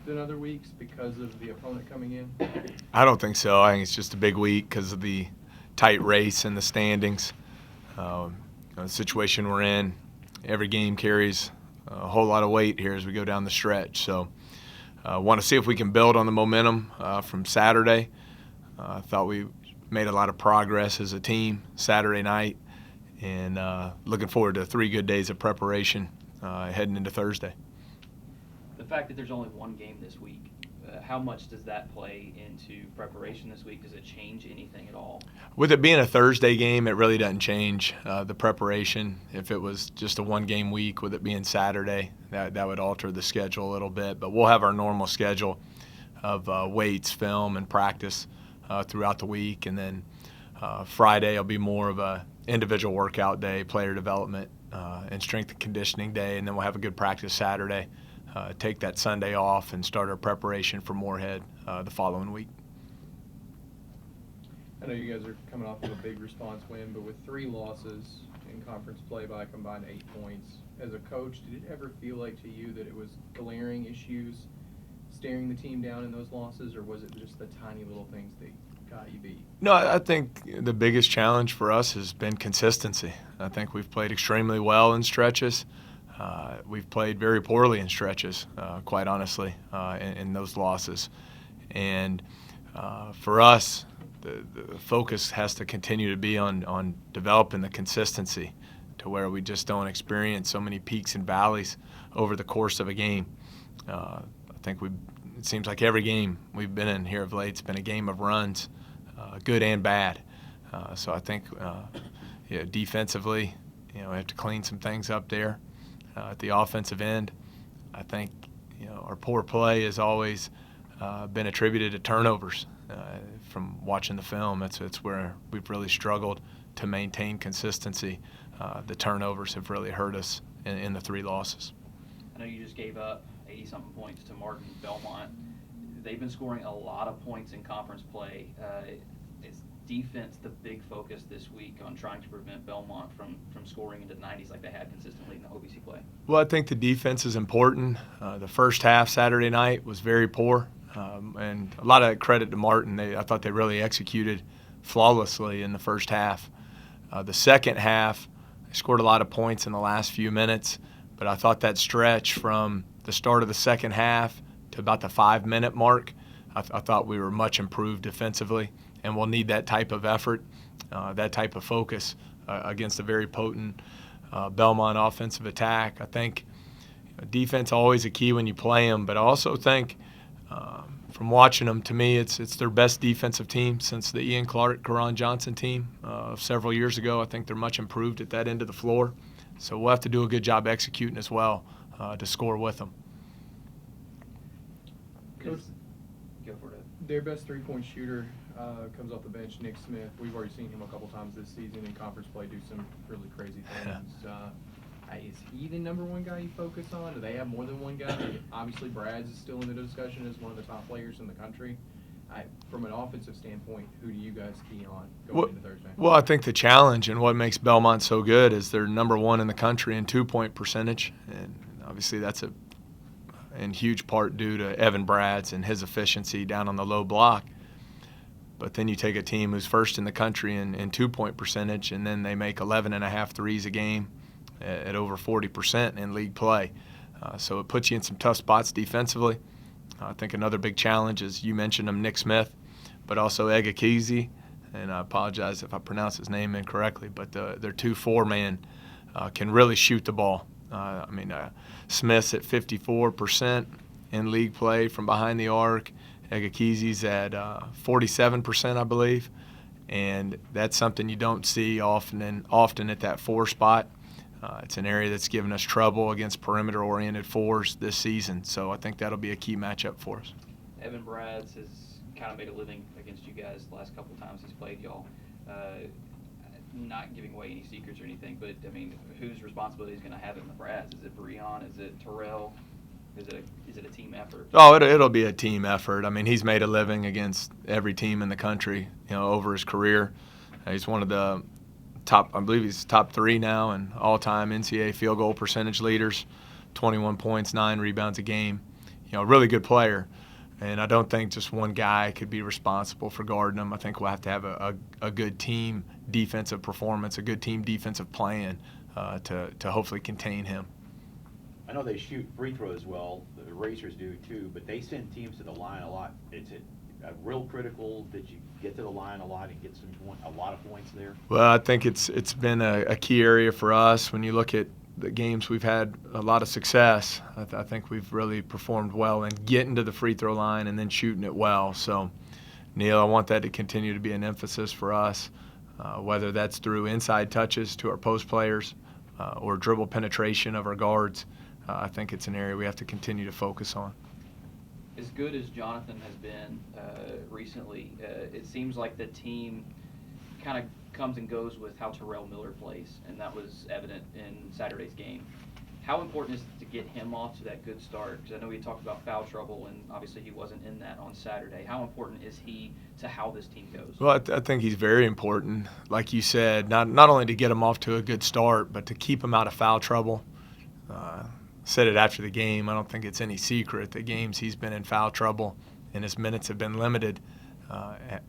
than other weeks because of the opponent coming in? I don't think so. I think it's just a big week because of the tight race in the standings. The situation we're in, every game carries a whole lot of weight here as we go down the stretch. So I want to see if we can build on the momentum from Saturday. I thought we made a lot of progress as a team Saturday night, and looking forward to 3 good days of preparation heading into Thursday. The fact that there's only one game this week, how much does that play into preparation this week? Does it change anything at all? With it being a Thursday game, it really doesn't change the preparation. If it was just a 1-game week, with it being Saturday, that would alter the schedule a little bit. But we'll have our normal schedule of weights, film, and practice throughout the week. And then Friday will be more of a individual workout day, player development, and strength and conditioning day. And then we'll have a good practice Saturday. Take that Sunday off and start our preparation for Moorhead the following week. I know you guys are coming off of a big response win, but with 3 losses in conference play by a combined 8 points, as a coach, did it ever feel like to you that it was glaring issues staring the team down in those losses, or was it just the tiny little things that got you beat? No, I think the biggest challenge for us has been consistency. I think we've played extremely well in stretches. We've played very poorly in stretches, quite honestly, in those losses. And for us, the focus has to continue to be on developing the consistency to where we just don't experience so many peaks and valleys over the course of a game. I think it seems like every game we've been in here of late, it's been a game of runs, good and bad. So I think defensively, we have to clean some things up there. At the offensive end, I think our poor play has always been attributed to turnovers. From watching the film, it's where we've really struggled to maintain consistency. The turnovers have really hurt us in the 3 losses. I know you just gave up 80-something points to Martin Belmont. They've been scoring a lot of points in conference play. Is defense the big focus this week on trying to prevent Belmont from scoring into the 90s like they had consistently in the OVC play? Well, I think the defense is important. The first half Saturday night was very poor, and a lot of credit to Martin. I thought they really executed flawlessly in the first half. The second half, they scored a lot of points in the last few minutes, but I thought that stretch from the start of the second half to about the 5-minute mark, I thought we were much improved defensively. And we'll need that type of effort, that type of focus against a very potent Belmont offensive attack. I think defense always a key when you play them, but I also think from watching them, to me, it's their best defensive team since the Ian Clark, Karan Johnson team of several years ago. I think they're much improved at that end of the floor. So we'll have to do a good job executing as well to score with them. Coach, go for it. Their best 3-point shooter comes off the bench, Nick Smith. We've already seen him a couple times this season in conference play do some really crazy things. Is he the number 1 guy you focus on? Do they have more than one guy? Obviously, Brad's is still in the discussion as one of the top players in the country. From an offensive standpoint, who do you guys key on going into Thursday? Well, I think the challenge and what makes Belmont so good is they're number 1 in the country in 2-point percentage, and obviously that's in huge part due to Evan Brad's and his efficiency down on the low block. But then you take a team who's first in the country in 2-point percentage, and then they make 11.5 threes a game at over 40% in league play. So it puts you in some tough spots defensively. I think another big challenge is, you mentioned him, Nick Smith, but also Egakizi, and I apologize if I pronounce his name incorrectly, but their 2-4-man can really shoot the ball. Smith's at 54% in league play from behind the arc. Egakizi's at 47%, I believe, and that's something you don't see often at that 4 spot. It's an area that's given us trouble against perimeter-oriented 4s this season, so I think that'll be a key matchup for us. Evan Brad's has kind of made a living against you guys the last couple times he's played y'all. Not giving away any secrets or anything, but whose responsibility is going to have it in the Brads? Is it Breon? Is it Terrell? Is it a team effort? Oh, it'll be a team effort. He's made a living against every team in the country, over his career. He's one of the top, I believe he's top 3 now in all-time NCAA field goal percentage leaders, 21 points, 9 rebounds a game. a really good player. And I don't think just one guy could be responsible for guarding him. I think we'll have to have a good team defensive performance, a good team defensive plan to hopefully contain him. I know they shoot free throws well, the Racers do too, but they send teams to the line a lot. It's real critical that you get to the line a lot and get a lot of points there. Well, I think it's been a key area for us. When you look at the games we've had a lot of success, I think we've really performed well in getting to the free throw line and then shooting it well. So, Neil, I want that to continue to be an emphasis for us, whether that's through inside touches to our post players or dribble penetration of our guards. I think it's an area we have to continue to focus on. As good as Jonathan has been recently, it seems like the team kind of comes and goes with how Terrell Miller plays, and that was evident in Saturday's game. How important is it to get him off to that good start? Because I know we talked about foul trouble, and obviously he wasn't in that on Saturday. How important is he to how this team goes? Well, I think he's very important. Like you said, not only to get him off to a good start, but to keep him out of foul trouble. Said it after the game. I don't think it's any secret. The games he's been in foul trouble and his minutes have been limited.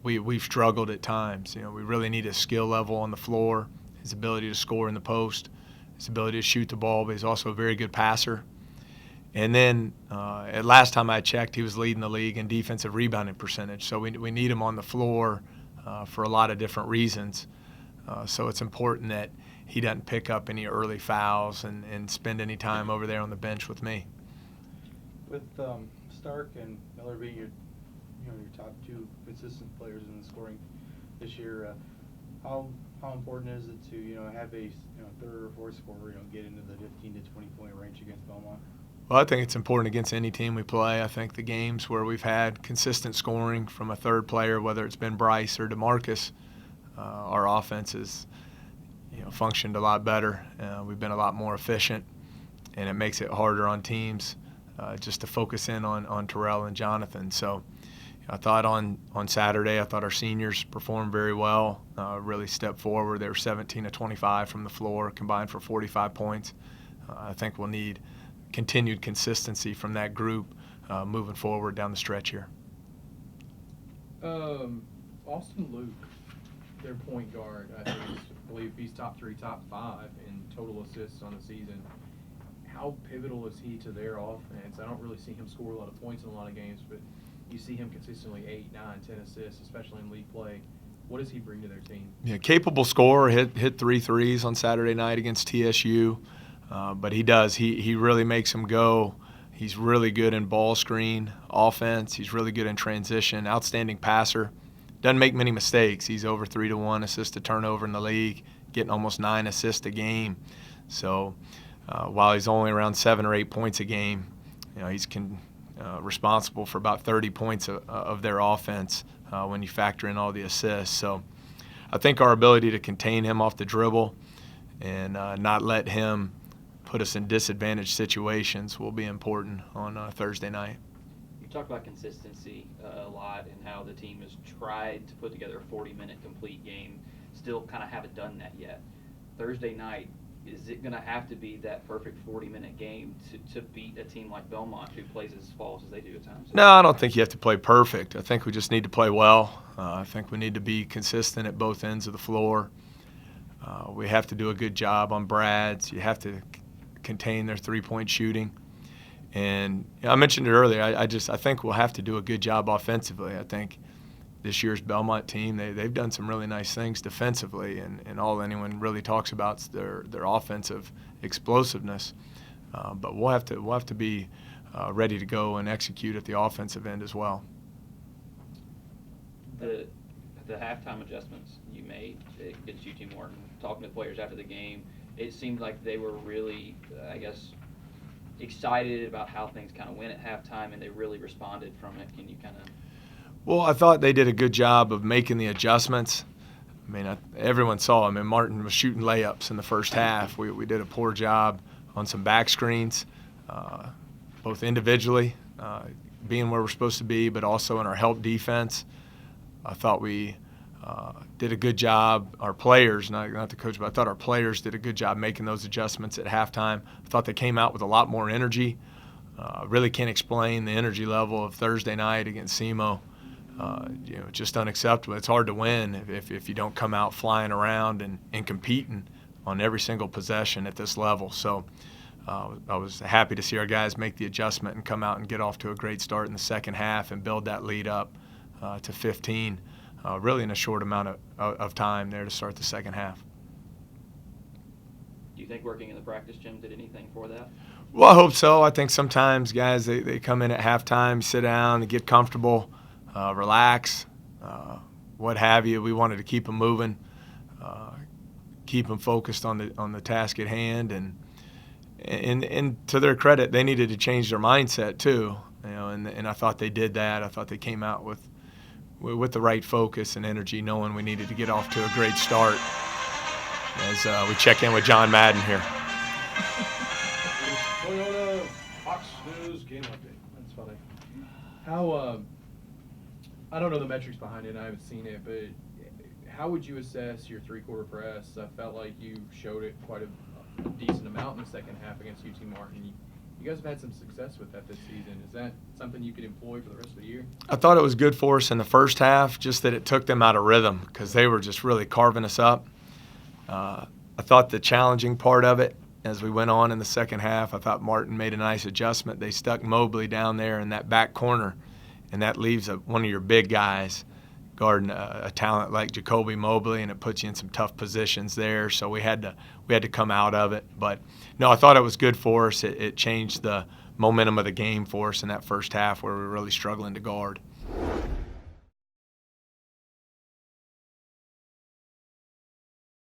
We've struggled at times. We really need his skill level on the floor, his ability to score in the post, his ability to shoot the ball, but he's also a very good passer. And then at last time I checked, he was leading the league in defensive rebounding percentage. So we need him on the floor for a lot of different reasons. So it's important that he doesn't pick up any early fouls and spend any time over there on the bench with me. With Stark and Miller being your top two consistent players in the scoring this year, how important is it to have a third or fourth scorer get into the 15 to 20 point range against Belmont? Well, I think it's important against any team we play. I think the games where we've had consistent scoring from a third player, whether it's been Bryce or DeMarcus, our offense has functioned a lot better. We've been a lot more efficient, and it makes it harder on teams just to focus in on Terrell and Jonathan. So I thought on Saturday, I thought our seniors performed very well, really stepped forward. They were 17 of 25 from the floor, combined for 45 points. I think we'll need continued consistency from that group moving forward down the stretch here. Austin Luke, their point guard, I believe he's top 3, top 5 in total assists on the season. How pivotal is he to their offense? I don't really see him score a lot of points in a lot of games, but you see him consistently 8, 9, 10 assists, especially in league play. What does he bring to their team? Yeah, capable scorer, hit 3 threes on Saturday night against TSU, but he does. He really makes them go. He's really good in ball screen offense. He's really good in transition. Outstanding passer. Doesn't make many mistakes. He's over 3-to-1 assist to turnover in the league, getting almost 9 assists a game. So while he's only around 7 or 8 points a game, he's responsible for about 30 points of their offense when you factor in all the assists. So I think our ability to contain him off the dribble and not let him put us in disadvantaged situations will be important on Thursday night. You talk about consistency a lot and how the team has tried to put together a 40-minute complete game, still kind of haven't done that yet. Thursday night, is it going to have to be that perfect 40-minute game to beat a team like Belmont who plays as false as they do at times? No, I don't think you have to play perfect. I think we just need to play well. I think we need to be consistent at both ends of the floor. We have to do a good job on Brad's. You have to contain their three-point shooting. And I mentioned it earlier, I think we'll have to do a good job offensively. I think this year's Belmont team, they've done some really nice things defensively, and all anyone really talks about is their offensive explosiveness. But we'll have to be ready to go and execute at the offensive end as well. The halftime adjustments you made against UT Martin, talking to players after the game, it seemed like they were really, excited about how things kind of went at halftime, and they really responded from it. Can you kind of? Well, I thought they did a good job of making the adjustments. Everyone saw. Martin was shooting layups in the first half. We did a poor job on some back screens, both individually, being where we're supposed to be, but also in our help defense. I thought we did a good job. Our players, not the coach, but I thought our players did a good job making those adjustments at halftime. I thought they came out with a lot more energy. Really can't explain the energy level of Thursday night against SEMO. Just unacceptable. It's hard to win if you don't come out flying around and competing on every single possession at this level. So I was happy to see our guys make the adjustment and come out and get off to a great start in the second half and build that lead up to 15, really in a short amount of time there to start the second half. Do you think working in the practice gym did anything for that? Well, I hope so. I think sometimes guys, they come in at halftime, sit down, they get comfortable, relax, what have you. We wanted to keep them moving, keep them focused on the task at hand, and to their credit, they needed to change their mindset too. And I thought they did that. I thought they came out with the right focus and energy, knowing we needed to get off to a great start. As we check in with John Madden here. Toyota Fox News game update. That's funny. How I don't know the metrics behind it, and I haven't seen it, but how would you assess your three-quarter press? I felt like you showed it quite a decent amount in the second half against UT Martin. You guys have had some success with that this season. Is that something you could employ for the rest of the year? I thought it was good for us in the first half, just that it took them out of rhythm because they were just really carving us up. I thought the challenging part of it, as we went on in the second half, I thought Martin made a nice adjustment. They stuck Mobley down there in that back corner, and that leaves one of your big guys guarding a talent like Jacoby Mobley, and it puts you in some tough positions there. So we had to come out of it. But no, I thought it was good for us. It changed the momentum of the game for us in that first half where we were really struggling to guard.